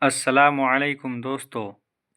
السلام علیکم دوستو،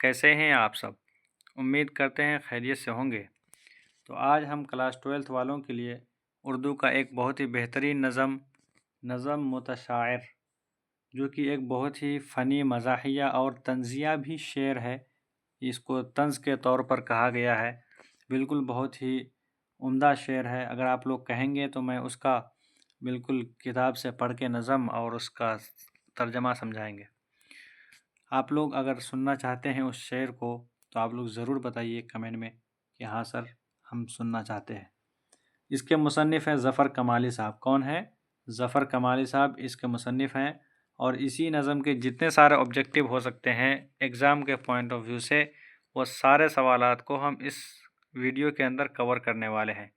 کیسے ہیں آپ سب؟ امید کرتے ہیں خیریت سے ہوں گے۔ تو آج ہم کلاس 12 والوں کے لیے اردو کا ایک بہت ہی بہترین نظم متشاعر، جو کہ ایک بہت ہی فنی، مزاحیہ اور طنزیہ بھی شعر ہے۔ اس کو طنز کے طور پر کہا گیا ہے۔ بالکل بہت ہی عمدہ شعر ہے۔ اگر آپ لوگ کہیں گے تو میں اس کا بالکل کتاب سے پڑھ کے نظم اور اس کا ترجمہ سمجھائیں گے۔ آپ لوگ اگر سننا چاہتے ہیں اس شعر کو تو آپ لوگ ضرور بتائیے کمنٹ میں کہ ہاں سر ہم سننا چاہتے ہیں۔ اس کے مصنف ہیں ظفر کمالی صاحب۔ کون ہیں؟ ظفر کمالی صاحب اس کے مصنف ہیں، اور اسی نظم کے جتنے سارے آبجیکٹیو ہو سکتے ہیں ایگزام کے پوائنٹ آف ویو سے، وہ سارے سوالات کو ہم اس ویڈیو کے اندر کور کرنے والے ہیں۔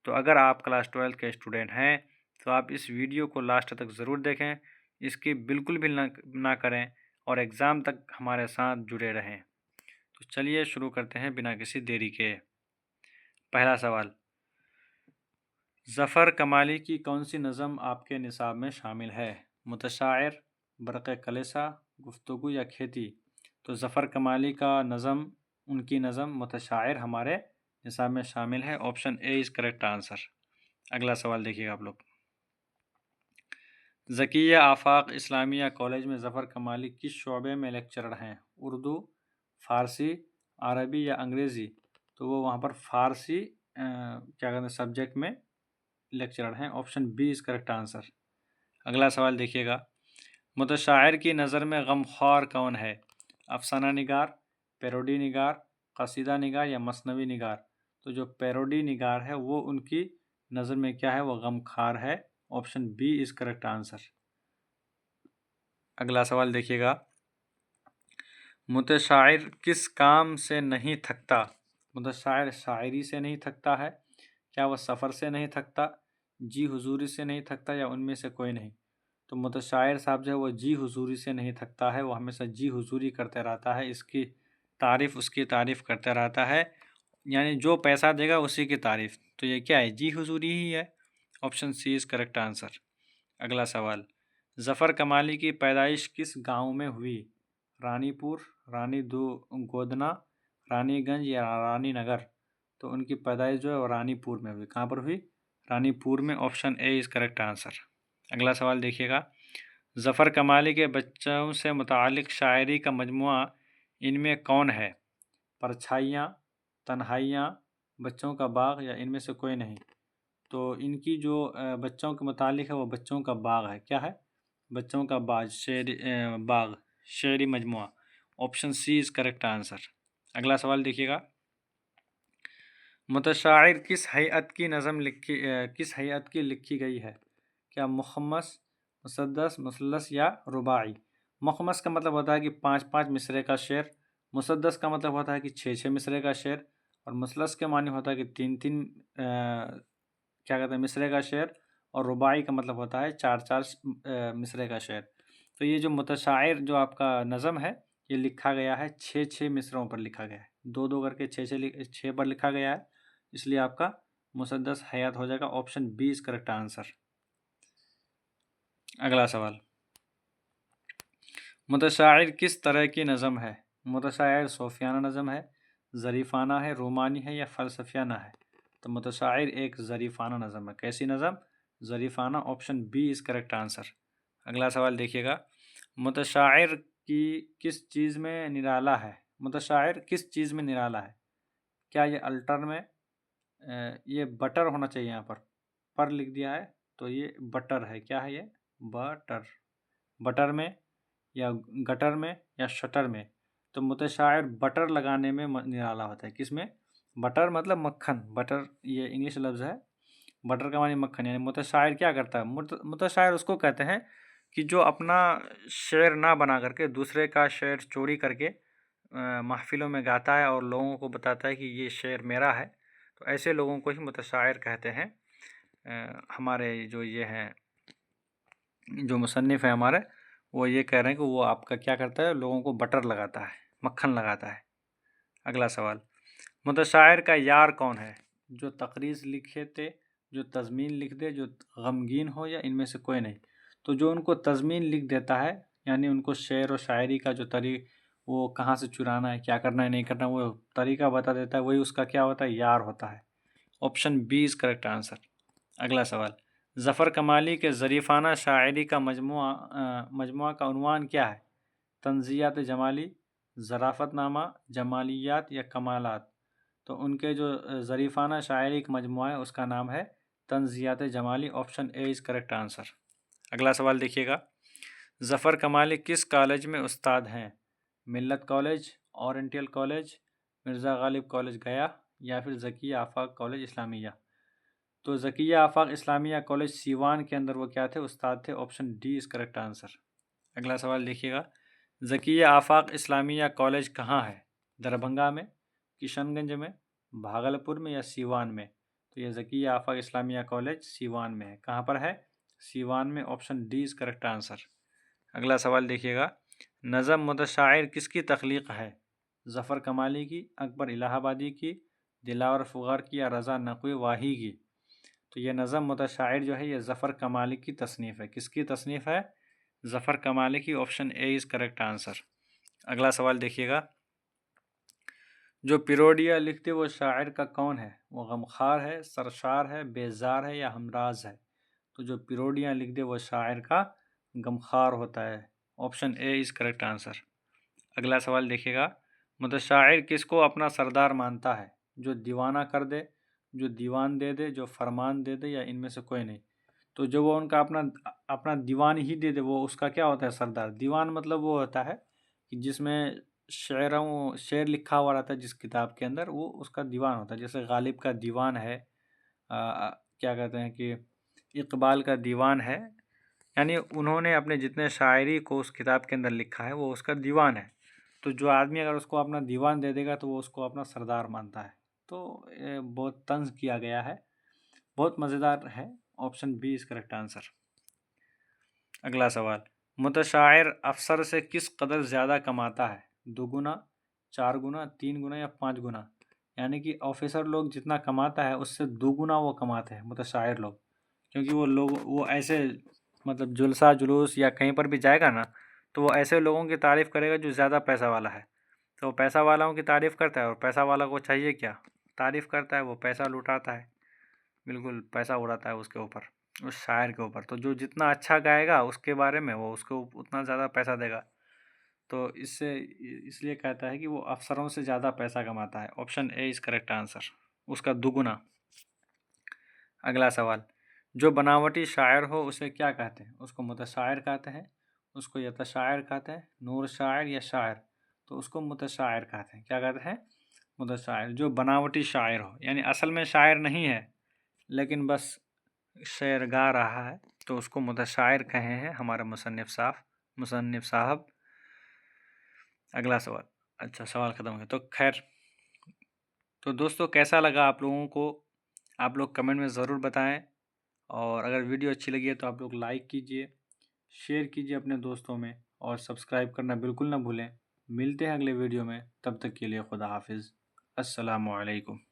تو اگر آپ کلاس 12 کے اسٹوڈنٹ ہیں تو آپ اس ویڈیو کو لاسٹ تک ضرور دیکھیں، اس کی بالکل بھی نہ کریں، اور ایگزام تک ہمارے ساتھ جڑے رہیں۔ تو چلیے شروع کرتے ہیں بنا کسی دیری کے۔ پہلا سوال، ظفر کمالی کی کون سی نظم آپ کے نصاب میں شامل ہے؟ متشاعر، برق کلیسا، گفتگو یا کھیتی؟ تو ظفر کمالی کا نظم، ان کی نظم متشاعر ہمارے نصاب میں شامل ہے۔ Option A is correct answer. اگلا سوال دیکھیے گا آپ لوگ۔ ذکیہ آفاق اسلامیہ کالج میں ظفر کمالی کس شعبے میں لیکچرر ہیں؟ اردو، فارسی، عربی یا انگریزی؟ تو وہ وہاں پر فارسی کیا کہتے ہیں سبجیکٹ میں لیکچرر ہیں۔ Option B is correct answer. اگلا سوال دیکھیے گا۔ متشاعر کی نظر میں غمخوار کون ہے؟ افسانہ نگار، پیروڈی نگار، قصیدہ نگار یا مثنوی نگار؟ تو جو پیروڈی نگار ہے وہ ان کی نظر میں کیا ہے؟ وہ غمخوار ہے۔ Option B is correct answer. اگلا سوال دیکھیے گا۔ متشاعر کس کام سے نہیں تھکتا؟ متشاعر شاعری سے نہیں تھکتا ہے، کیا وہ سفر سے نہیں تھکتا، جی حضوری سے نہیں تھکتا، یا ان میں سے کوئی نہیں؟ تو متشاعر صاحب جو ہے وہ جی حضوری سے نہیں تھکتا ہے، وہ ہمیشہ جی حضوری کرتے رہتا ہے، اس کی تعریف کرتے رہتا ہے، یعنی جو پیسہ دے گا اسی کی تعریف۔ تو یہ کیا ہے؟ جی حضوری ہی ہے۔ Option C is correct answer. اگلا سوال، ظفر کمالی کی پیدائش کس گاؤں میں ہوئی؟ رانی پور، رانی گودنا، رانی گنج یا رانی نگر؟ تو ان کی پیدائش جو ہے وہ رانی پور میں ہوئی۔ کہاں پر ہوئی؟ رانی پور میں۔ Option A is correct answer. اگلا سوال دیکھیے گا۔ ظفر کمالی کے بچوں سے متعلق شاعری کا مجموعہ ان میں کون ہے؟ پرچھائیاں، تنہائیاں، بچوں کا باغ یا ان میں سے کوئی نہیں؟ تو ان کی جو بچوں کے متعلق ہے وہ بچوں کا باغ ہے۔ کیا ہے؟ بچوں کا باغ، شعری مجموعہ۔ Option C is correct answer. اگلا سوال دیکھیے گا۔ متشاعر کس ہیئت کی لکھی گئی ہے؟ کیا مخمس، مسدس، مثلث یا رباعی؟ مخمس کا مطلب ہوتا ہے کہ 5 مصرے کا شعر، مسدس کا مطلب ہوتا ہے کہ 6 مصرے کا شعر، اور مثلث کے معنی ہوتا ہے کہ 3 کیا کہتے ہیں مصرے کا شعر، اور رباعی کا مطلب ہوتا ہے 4 مصرے کا شعر۔ تو یہ جو متشاعر جو آپ کا نظم ہے یہ لکھا گیا ہے 6 مصروں پر لکھا گیا ہے، 2 کر کے 6 پر لکھا گیا ہے، اس لیے آپ کا مسدس حیات ہو جائے گا۔ Option B is correct answer. اگلا سوال، متشاعر کس طرح کی نظم ہے؟ متشاعر صوفیانہ نظم ہے، ظریفانہ ہے، رومانی ہے یا فلسفیانہ ہے؟ تو متشاعر ایک ظریفانہ نظم ہے۔ کیسی نظم؟ ظریفانہ۔ Option B is correct answer. اگلا سوال دیکھیے گا۔ متشاعر کی کس چیز میں نرالا ہے؟ متشاعر کس چیز میں نرالا ہے؟ کیا یہ الٹر میں، یہ بٹر ہونا چاہیے، یہاں پر لکھ دیا ہے تو یہ بٹر ہے۔ کیا ہے یہ؟ بٹر میں یا گٹر میں یا شٹر میں؟ تو متشاعر بٹر لگانے میں نرالا ہوتا ہے۔ کس میں؟ بٹر مطلب مکھن، بٹر یہ انگلش لفظ ہے، بٹر کا معنی مکھن، یعنی متشاعر کیا کرتا ہے؟ متشاعر اس کو کہتے ہیں کہ جو اپنا شعر نہ بنا کر کے دوسرے کا شعر چوری کر کے محفلوں میں گاتا ہے اور لوگوں کو بتاتا ہے کہ یہ شعر میرا ہے، تو ایسے لوگوں کو ہی متشاعر کہتے ہیں۔ ہمارے جو یہ ہیں جو مصنف ہیں ہمارے، وہ یہ کہہ رہے ہیں کہ وہ آپ کا کیا کرتا ہے؟ لوگوں کو بٹر لگاتا ہے، مکھن لگاتا ہے۔ اگلا سوال، متشاعر کا یار کون ہے؟ جو تقریض لکھے تھے، جو تضمین لکھ دے، جو غمگین ہو، یا ان میں سے کوئی نہیں؟ تو جو ان کو تضمین لکھ دیتا ہے، یعنی ان کو شعر و شاعری کا جو وہ کہاں سے چرانا ہے، کیا کرنا ہے نہیں کرنا، وہ طریقہ بتا دیتا ہے، وہی اس کا کیا ہوتا ہے، یار ہوتا ہے۔ Option B is correct answer. اگلا سوال، ظفر کمالی کے ظریفانہ شاعری کا مجموعہ کا عنوان کیا ہے؟ طنزیات جمالی، ظرافت نامہ، جمالیات یا کمالات؟ تو ان کے جو ظریفانہ شاعری کا مجموعہ ہے اس کا نام ہے طنزیات جمالی۔ Option A is correct answer. اگلا سوال دیکھیے گا، ظفر کمالی کس کالج میں استاد ہیں؟ ملت college, oriental college, Mirza Ghalib college گیا یا پھر ذکیہ آفاق کالج اسلامیہ؟ تو ذکیہ آفاق اسلامیہ کالج سیوان کے اندر وہ کیا تھے، استاد تھے۔ Option D is correct answer. اگلا سوال دیکھیے گا، ذکیہ آفاق اسلامیہ کالج کہاں ہے؟ دربھنگا میں، کشن گنج میں، بھاگلپور میں یا سیوان میں؟ تو یہ ذکیہ آفاق اسلامیہ کالج سیوان میں ہے۔ کہاں پر ہے؟ سیوان میں۔ Option D is correct answer. اگلا سوال دیکھیے گا، نظم متشاعر کس کی تخلیق ہے؟ ظفر کمالی کی، اکبر الہ آبادی کی، دلاور فغار کی یا رضا نقوی واہی کی؟ تو یہ نظم متشاعر جو ہے یہ ظفر کمالی کی تصنیف ہے۔ کس کی تصنیف ہے؟ ظفر کمالی کی۔ Option A is correct answer. اگلا سوال دیکھیے گا، جو پیروڈیا لکھتے وہ شاعر کا کون ہے؟ وہ غمخوار ہے، سرشار ہے، بیزار ہے یا ہمراز ہے؟ تو جو پیروڈیاں لکھ دے وہ شاعر کا غمخوار ہوتا ہے۔ Option A is correct answer. اگلا سوال دیکھیے گا، متشاعر کس کو اپنا سردار مانتا ہے؟ جو دیوانہ کر دے، جو دیوان دے دے، جو فرمان دے دے یا ان میں سے کوئی نہیں؟ تو جو وہ ان کا اپنا دیوان ہی دے دے وہ اس کا کیا ہوتا ہے، سردار۔ دیوان مطلب وہ ہوتا ہے کہ جس میں شعر لکھا ہوا رہتا ہے، جس کتاب کے اندر وہ اس کا دیوان ہوتا ہے۔ جیسے غالب کا دیوان ہے، کیا کہتے ہیں کہ اقبال کا دیوان ہے، یعنی انہوں نے اپنے جتنے شاعری کو اس کتاب کے اندر لکھا ہے وہ اس کا دیوان ہے۔ تو جو آدمی اگر اس کو اپنا دیوان دے دے گا تو وہ اس کو اپنا سردار مانتا ہے۔ تو بہت طنز کیا گیا ہے، بہت مزیدار ہے۔ Option B is correct answer. اگلا سوال، متشاعر افسر سے کس قدر زیادہ کماتا ہے؟ 2 گنا، 4 گنا، 3 گنا یا 5 گنا؟ یعنی کہ آفیسر لوگ جتنا کماتا ہے اس سے 2 گنا وہ کماتے ہیں متشاعر لوگ، کیونکہ وہ ایسے مطلب جلسہ جلوس یا کہیں پر بھی جائے گا نا تو وہ ایسے لوگوں کی تعریف کرے گا جو زیادہ پیسہ والا ہے۔ تو وہ پیسہ والوں کی تعریف کرتا ہے، اور پیسہ والا کو چاہیے کیا، تعریف کرتا ہے، وہ پیسہ لوٹاتا ہے، بالکل پیسہ اڑاتا ہے اس کے اوپر، اس شاعر کے اوپر۔ تو جو جتنا اچھا گائے گا اس کے بارے میں وہ اس کو اتنا زیادہ پیسہ دے گا۔ تو اس لیے کہتا ہے کہ وہ افسروں سے زیادہ پیسہ کماتا ہے۔ Option A is correct answer, اس کا 2 گنا۔ اگلا سوال، جو بناوٹی شاعر ہو اسے کیا کہتے ہیں؟ اس کو متشاعر کہتے ہیں، اس کو یتشاعر کہتے ہیں، نور شاعر یا شاعر؟ تو اس کو متشاعر کہتے ہیں۔ کیا کہتے ہیں؟ متشاعر۔ جو بناوٹی شاعر ہو، یعنی اصل میں شاعر نہیں ہے لیکن بس شعر گا رہا ہے، تو اس کو متشاعر کہے ہیں ہمارے مصنف صاحب۔ اگلا سوال، اچھا سوال ختم ہو گیا، تو خیر، تو دوستو کیسا لگا آپ لوگوں کو؟ آپ لوگ کمنٹ میں ضرور بتائیں، اور اگر ویڈیو اچھی لگی ہے تو آپ لوگ لائک کیجئے، شیئر کیجئے اپنے دوستوں میں، اور سبسکرائب کرنا بالکل نہ بھولیں۔ ملتے ہیں اگلے ویڈیو میں، تب تک کے لیے خدا حافظ، السلام علیکم۔